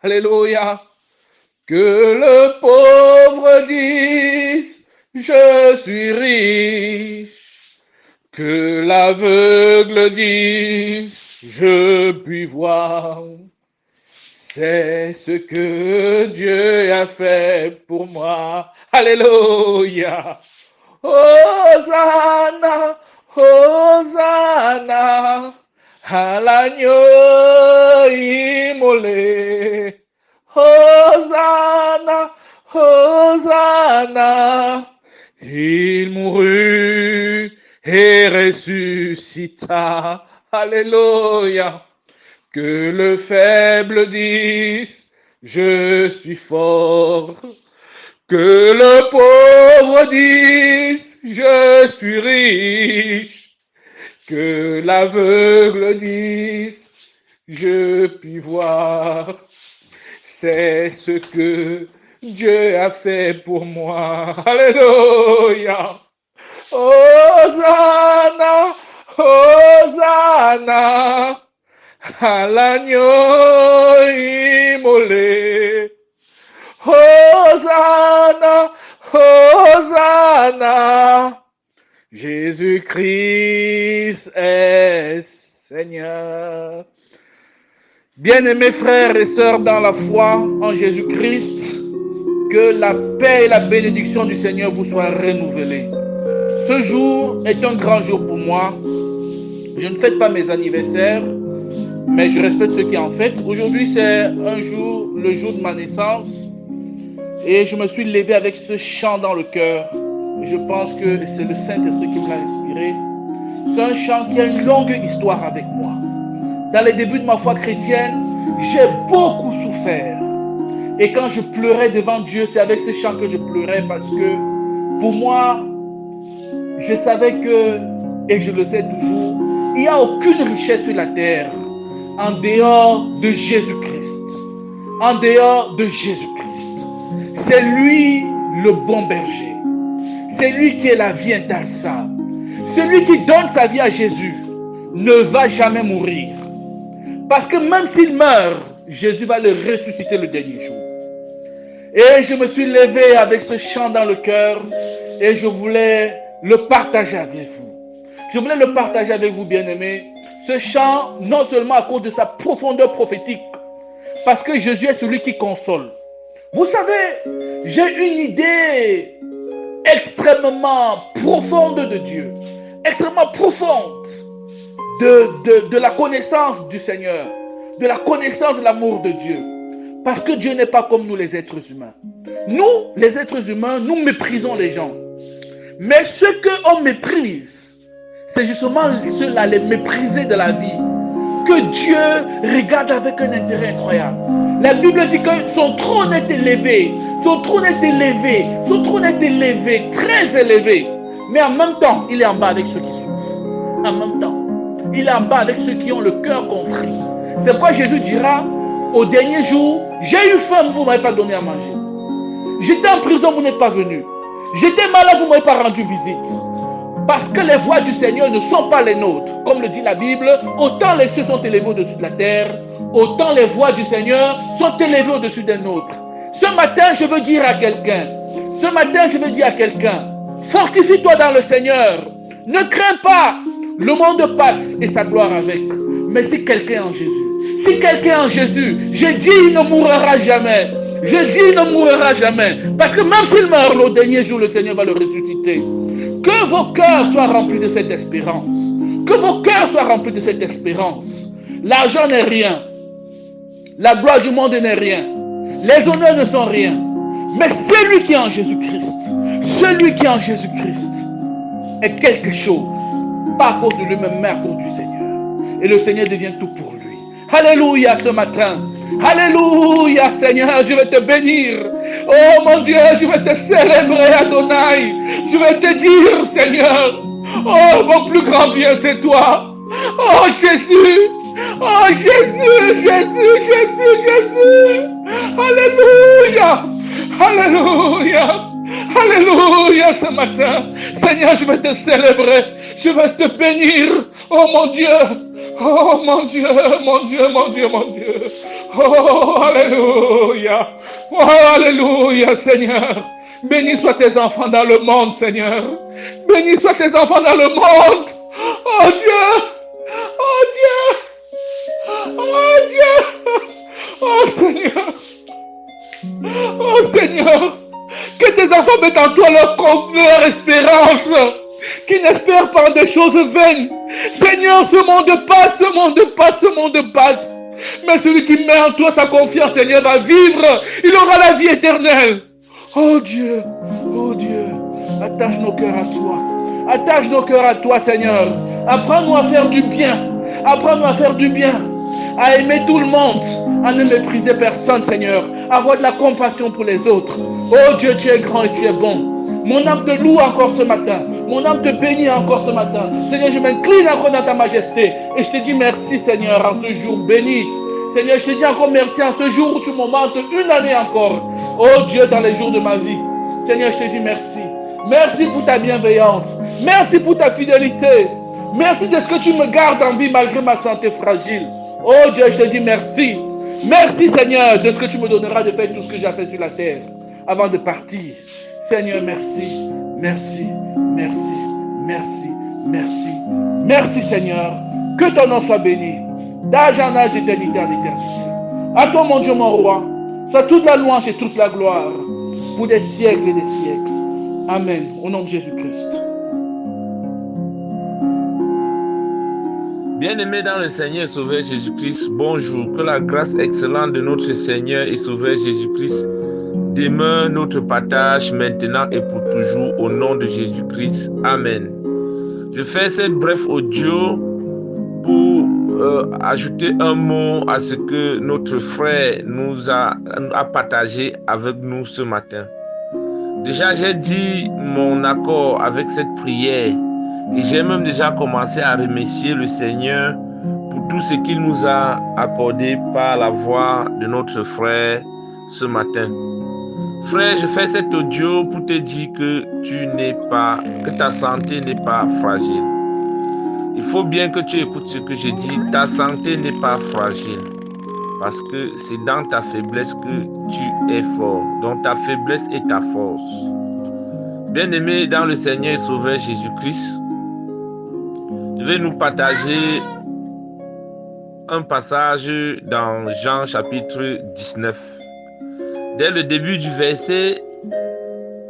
Alléluia. Que le pauvre dise, je suis riche. Que l'aveugle dise, je puis voir. C'est ce que Dieu a fait pour moi. Alléluia. Hosanna, Hosanna, à l'agneau immolé. Hosanna, Hosanna, il mourut et ressuscita. Alléluia. Que le faible dise, je suis fort. Que le pauvre dise, je suis riche. Que l'aveugle dise, je puis voir. C'est ce que Dieu a fait pour moi. Alléluia. Hosanna, Hosanna, à l'agneau immolé. Hosanna, Hosanna, Jésus-Christ est Seigneur. Bien-aimés frères et sœurs dans la foi en Jésus-Christ, que la paix et la bénédiction du Seigneur vous soient renouvelées. Ce jour est un grand jour pour moi. Je ne fête pas mes anniversaires, mais je respecte ceux qui en fêtent. Aujourd'hui, c'est un jour, le jour de ma naissance. Et je me suis levé avec ce chant dans le cœur. Je pense que c'est le Saint-Esprit qui me l'a inspiré. C'est un chant qui a une longue histoire avec moi. Dans les débuts de ma foi chrétienne, j'ai beaucoup souffert. Et quand je pleurais devant Dieu, c'est avec ce chant que je pleurais parce que pour moi, je savais que, et je le sais toujours, il n'y a aucune richesse sur la terre en dehors de Jésus-Christ. En dehors de Jésus-Christ. C'est lui le bon berger. C'est lui qui est la vie intarissable. Celui qui donne sa vie à Jésus ne va jamais mourir. Parce que même s'il meurt, Jésus va le ressusciter le dernier jour. Et je me suis levé avec ce chant dans le cœur et je voulais le partager avec vous. Je voulais le partager avec vous, bien-aimés. Ce chant, non seulement à cause de sa profondeur prophétique, parce que Jésus est celui qui console. Vous savez, j'ai une idée extrêmement profonde de Dieu, extrêmement profonde de la connaissance du Seigneur, de la connaissance de l'amour de Dieu. Parce que Dieu n'est pas comme nous les êtres humains. Nous, les êtres humains, nous méprisons les gens. Mais ceux qu'on méprise, c'est justement ceux-là, les méprisés de la vie, que Dieu regarde avec un intérêt incroyable. La Bible dit que son trône est élevé, très élevé. Mais en même temps, il est en bas avec ceux qui souffrent. En même temps, il est en bas avec ceux qui ont le cœur contrit. C'est pourquoi Jésus dira, au dernier jour, j'ai eu faim, vous ne m'avez pas donné à manger. J'étais en prison, vous n'êtes pas venu. J'étais malade, vous ne m'avez pas rendu visite. Parce que les voies du Seigneur ne sont pas les nôtres. Comme le dit la Bible, autant les cieux sont élevés au-dessus de la terre, autant les voies du Seigneur sont élevées au-dessus des nôtres. Ce matin, je veux dire à quelqu'un, fortifie-toi dans le Seigneur. Ne crains pas, le monde passe et sa gloire avec. Mais si quelqu'un est en Jésus, j'ai dit, il ne mourra jamais. Parce que même s'il meurt le dernier jour, le Seigneur va le ressusciter. Que vos cœurs soient remplis de cette espérance. L'argent n'est rien. La gloire du monde n'est rien. Les honneurs ne sont rien. Mais celui qui est en Jésus-Christ est quelque chose. Pas à cause de lui-même, mais à cause du Seigneur. Et le Seigneur devient tout pour lui. Alléluia ce matin. Alléluia Seigneur, je vais te bénir. Oh mon Dieu, je vais te célébrer Adonai. Je vais te dire Seigneur, oh mon plus grand bien c'est toi. Oh Jésus. Alléluia ce matin. Seigneur, je vais te célébrer. Je vais te bénir. Oh mon Dieu. Oh, alléluia. Oh, alléluia, Seigneur. Béni soient tes enfants dans le monde, Seigneur. Béni soient tes enfants dans le monde. Oh Dieu. Oh Dieu. Oh Dieu. Oh Seigneur. Oh Seigneur. Que tes enfants mettent en toi leur espérance. Qui n'espèrent pas des choses vaines. Seigneur, ce monde passe, ce monde passe, ce monde passe. Mais celui qui met en toi sa confiance, Seigneur, va vivre. Il aura la vie éternelle. Oh Dieu, attache nos cœurs à toi. Attache nos cœurs à toi, Seigneur. Apprends-nous à faire du bien. Apprends-nous à faire du bien. À aimer tout le monde. À ne mépriser personne, Seigneur. À avoir de la compassion pour les autres. Oh Dieu, tu es grand et tu es bon. Mon âme te loue encore ce matin. Mon âme te bénit encore ce matin. Seigneur, je m'incline encore dans ta majesté. Et je te dis merci, Seigneur, en ce jour béni. Seigneur, je te dis encore merci en ce jour où tu m'augmentes une année encore. Oh Dieu, dans les jours de ma vie. Seigneur, je te dis merci. Merci pour ta bienveillance. Merci pour ta fidélité. Merci de ce que tu me gardes en vie malgré ma santé fragile. Oh Dieu, je te dis merci. Merci, Seigneur, de ce que tu me donneras de faire tout ce que j'ai fait sur la terre avant de partir. Seigneur, merci, merci, merci, merci, merci. Merci, Seigneur. Que ton nom soit béni, d'âge en âge, d'éternité en éternité. À toi, mon Dieu, mon roi, soit toute la louange et toute la gloire pour des siècles et des siècles. Amen. Au nom de Jésus-Christ. Bien-aimés dans le Seigneur et Sauveur Jésus-Christ, bonjour. Que la grâce excellente de notre Seigneur et Sauveur Jésus-Christ demeure notre partage maintenant et pour toujours au nom de Jésus-Christ. Amen. Je fais cette brève audio pour ajouter un mot à ce que notre frère nous a partagé avec nous ce matin. Déjà, j'ai dit mon accord avec cette prière et j'ai même déjà commencé à remercier le Seigneur pour tout ce qu'il nous a accordé par la voix de notre frère ce matin. Frère, je fais cet audio pour te dire que ta santé n'est pas fragile. Il faut bien que tu écoutes ce que je dis. Ta santé n'est pas fragile. Parce que c'est dans ta faiblesse que tu es fort. Donc ta faiblesse est ta force. Bien-aimé dans le Seigneur et Sauveur Jésus-Christ, je vais nous partager un passage dans Jean chapitre 19. Dès le début du verset,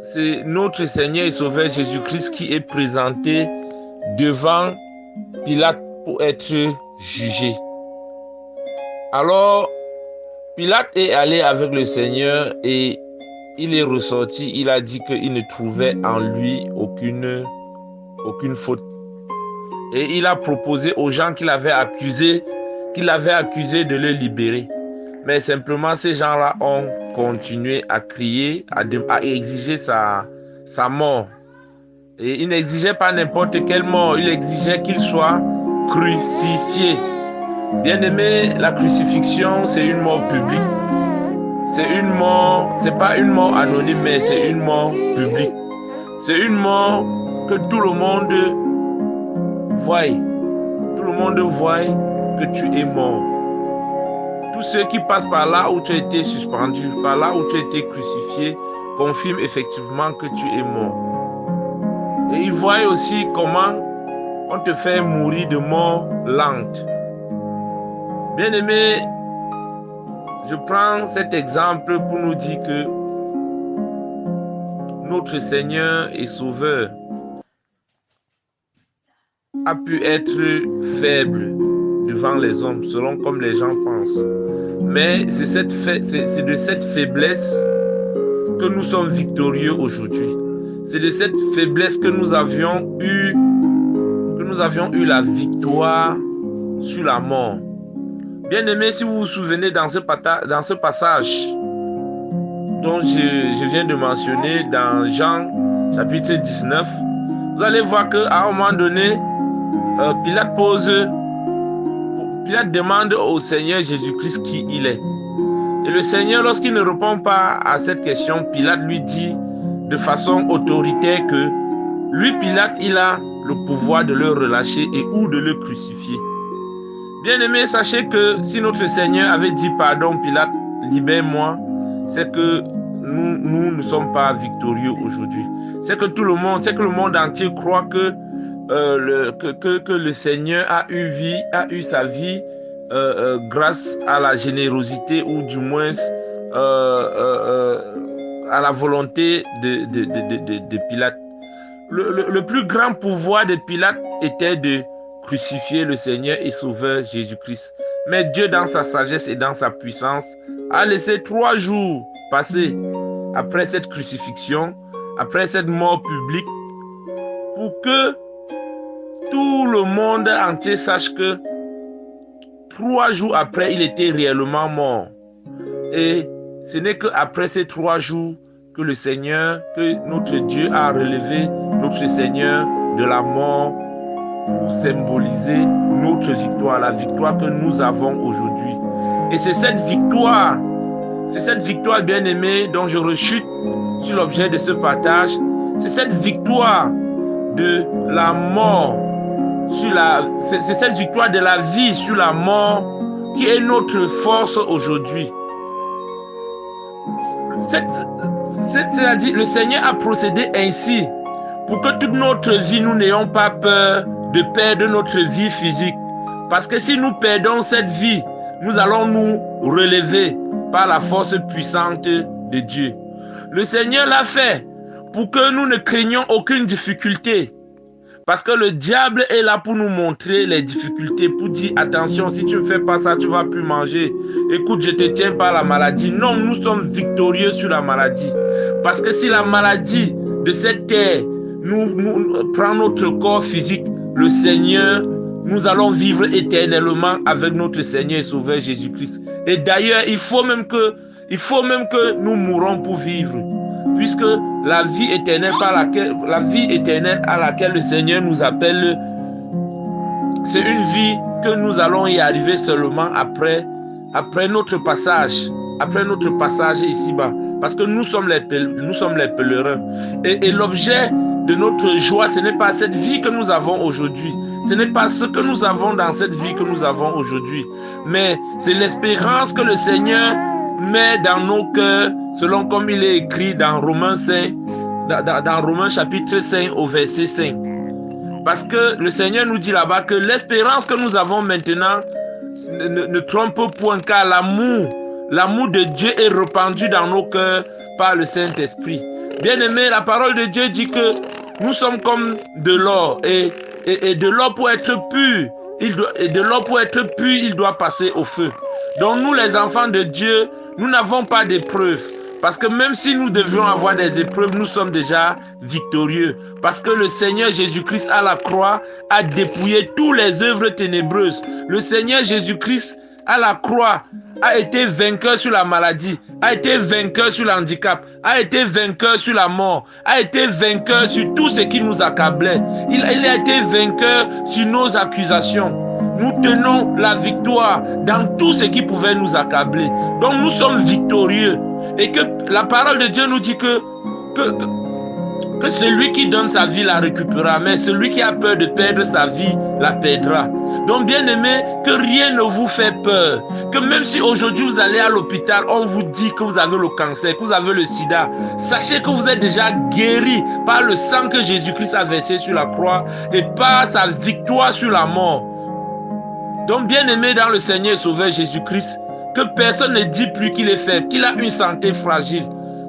c'est notre Seigneur et Sauveur Jésus-Christ qui est présenté devant Pilate pour être jugé. Alors, Pilate est allé avec le Seigneur et il est ressorti. Il a dit qu'il ne trouvait en lui aucune faute. Et il a proposé aux gens qu'il avait accusés de le libérer. Mais simplement, ces gens-là ont continué à crier, à exiger sa mort. Et il n'exigeait pas n'importe quelle mort, il exigeait qu'il soit crucifié. Bien-aimé, la crucifixion, c'est une mort publique. C'est pas une mort anonyme, mais c'est une mort publique. C'est une mort que tout le monde voit. Tout le monde voit que tu es mort. Tous ceux qui passent par là où tu as été suspendu, par là où tu as été crucifié, confirment effectivement que tu es mort. Et ils voient aussi comment on te fait mourir de mort lente. Bien-aimé, je prends cet exemple pour nous dire que notre Seigneur et Sauveur a pu être faible devant les hommes, selon comme les gens pensent. Mais c'est de cette faiblesse que nous sommes victorieux aujourd'hui. C'est de cette faiblesse que nous avions eu la victoire sur la mort. Bien-aimés, si vous vous souvenez dans ce passage dont je viens de mentionner dans Jean chapitre 19, vous allez voir qu'à un moment donné, Pilate demande au Seigneur Jésus-Christ qui il est. Et le Seigneur, lorsqu'il ne répond pas à cette question, Pilate lui dit de façon autoritaire que lui, Pilate, il a le pouvoir de le relâcher et ou de le crucifier. Bien-aimés, sachez que si notre Seigneur avait dit pardon, Pilate, libère-moi, c'est que nous ne sommes pas victorieux aujourd'hui. C'est que tout le monde, c'est que le monde entier croit que le Seigneur a eu sa vie grâce à la générosité ou du moins à la volonté de Pilate. Le plus grand pouvoir de Pilate était de crucifier le Seigneur et Sauveur Jésus-Christ. Mais Dieu, dans sa sagesse et dans sa puissance, a laissé 3 jours passer après cette crucifixion, après cette mort publique, pour que tout le monde entier sache que 3 jours après, il était réellement mort. Et ce n'est qu'après ces 3 jours que le Seigneur, que notre Dieu a relevé notre Seigneur de la mort pour symboliser notre victoire, la victoire que nous avons aujourd'hui. Et c'est cette victoire bien-aimée dont je rechute sur l'objet de ce partage. C'est cette victoire de la mort c'est cette victoire de la vie sur la mort qui est notre force aujourd'hui. C'est-à-dire, le Seigneur a procédé ainsi pour que toute notre vie, nous n'ayons pas peur de perdre notre vie physique. Parce que si nous perdons cette vie, nous allons nous relever par la force puissante de Dieu. Le Seigneur l'a fait pour que nous ne craignions aucune difficulté. Parce que le diable est là pour nous montrer les difficultés, pour dire attention, si tu ne fais pas ça, tu ne vas plus manger. Écoute, je te tiens par la maladie. Non, nous sommes victorieux sur la maladie. Parce que si la maladie de cette terre nous prend notre corps physique, le Seigneur, nous allons vivre éternellement avec notre Seigneur et Sauveur Jésus-Christ. Et d'ailleurs, il faut même que nous mourons pour vivre. Puisque la vie éternelle à laquelle le Seigneur nous appelle, c'est une vie que nous allons y arriver seulement après notre passage ici-bas. Parce que nous sommes les pèlerins. Et l'objet de notre joie, ce n'est pas cette vie que nous avons aujourd'hui. Ce n'est pas ce que nous avons dans cette vie que nous avons aujourd'hui. Mais c'est l'espérance que le Seigneur met dans nos cœurs, selon comme il est écrit dans Romains 5, dans Romains chapitre 5 au verset 5. Parce que le Seigneur nous dit là-bas que l'espérance que nous avons maintenant ne trompe point, car l'amour de Dieu est répandu dans nos cœurs par le Saint-Esprit. Bien-aimé, la parole de Dieu dit que nous sommes comme de l'or, et de l'or pour être pur, il doit passer au feu. Donc nous, les enfants de Dieu, nous n'avons pas d'épreuves. Parce que même si nous devions avoir des épreuves, nous sommes déjà victorieux. Parce que le Seigneur Jésus-Christ à la croix a dépouillé toutes les œuvres ténébreuses. Le Seigneur Jésus-Christ à la croix a été vainqueur sur la maladie, a été vainqueur sur l'handicap, a été vainqueur sur la mort, a été vainqueur sur tout ce qui nous accablait. Il a été vainqueur sur nos accusations. Nous tenons la victoire dans tout ce qui pouvait nous accabler. Donc nous sommes victorieux. Et que la parole de Dieu nous dit que celui qui donne sa vie la récupérera, mais celui qui a peur de perdre sa vie la perdra. Donc bien aimé, que rien ne vous fait peur. Que même si aujourd'hui vous allez à l'hôpital, on vous dit que vous avez le cancer, que vous avez le sida, sachez que vous êtes déjà guéri par le sang que Jésus-Christ a versé sur la croix et par sa victoire sur la mort. Donc bien aimé dans le Seigneur Sauveur Jésus-Christ, que personne ne dit plus qu'il est faible, qu'il a une santé fragile.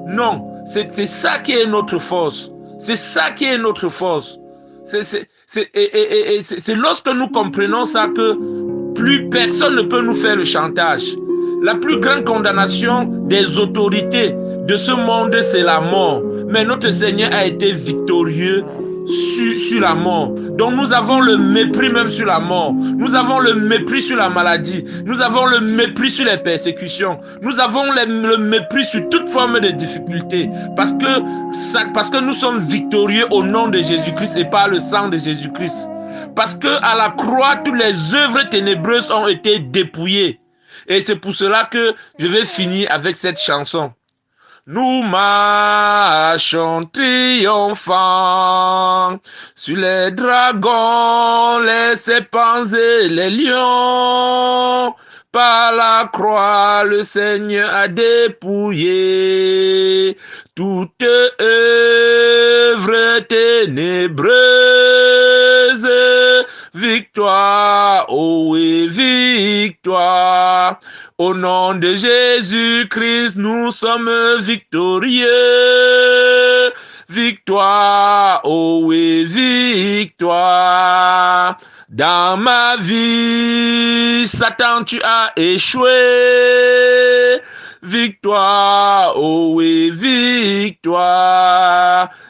Non, c'est ça qui est notre force. C'est ça qui est notre force. C'est lorsque nous comprenons ça que plus personne ne peut nous faire le chantage. La plus grande condamnation des autorités de ce monde, c'est la mort. Mais notre Seigneur a été victorieux sur la mort. Donc nous avons le mépris même sur la mort. Nous avons le mépris sur la maladie. Nous avons le mépris sur les persécutions. Nous avons le mépris sur toute forme de difficulté. Parce que nous sommes victorieux au nom de Jésus-Christ et par le sang de Jésus-Christ. Parce que à la croix, toutes les œuvres ténébreuses ont été dépouillées. Et c'est pour cela que je vais finir avec cette chanson. Nous marchons triomphants sur les dragons, les serpents et les lions. Par la croix, le Seigneur a dépouillé toute œuvre ténébreuse. Victoire, oh oui, victoire. Au nom de Jésus-Christ, nous sommes victorieux. Victoire, oh oui, victoire. Dans ma vie, Satan, tu as échoué. Victoire, oh oui, victoire.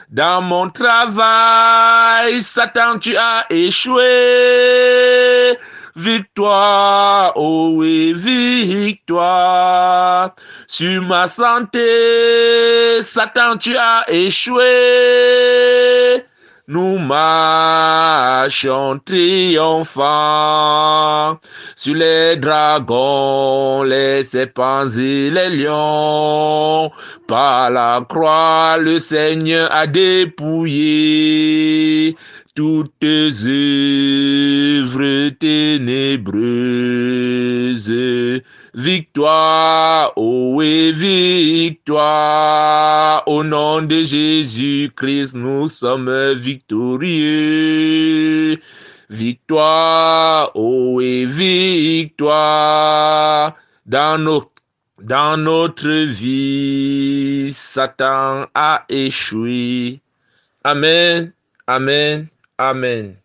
Dans mon travail, Satan, tu as échoué. Victoire, oh oui, victoire. Sur ma santé, Satan, tu as échoué. Nous marchons triomphants sur les dragons, les serpents et les lions. Par la croix, le Seigneur a dépouillé toutes œuvres ténébreuses. Victoire, oh oui, victoire. Au nom de Jésus-Christ, nous sommes victorieux. Victoire, oh oui, victoire. Dans notre vie, Satan a échoué. Amen, amen, amen.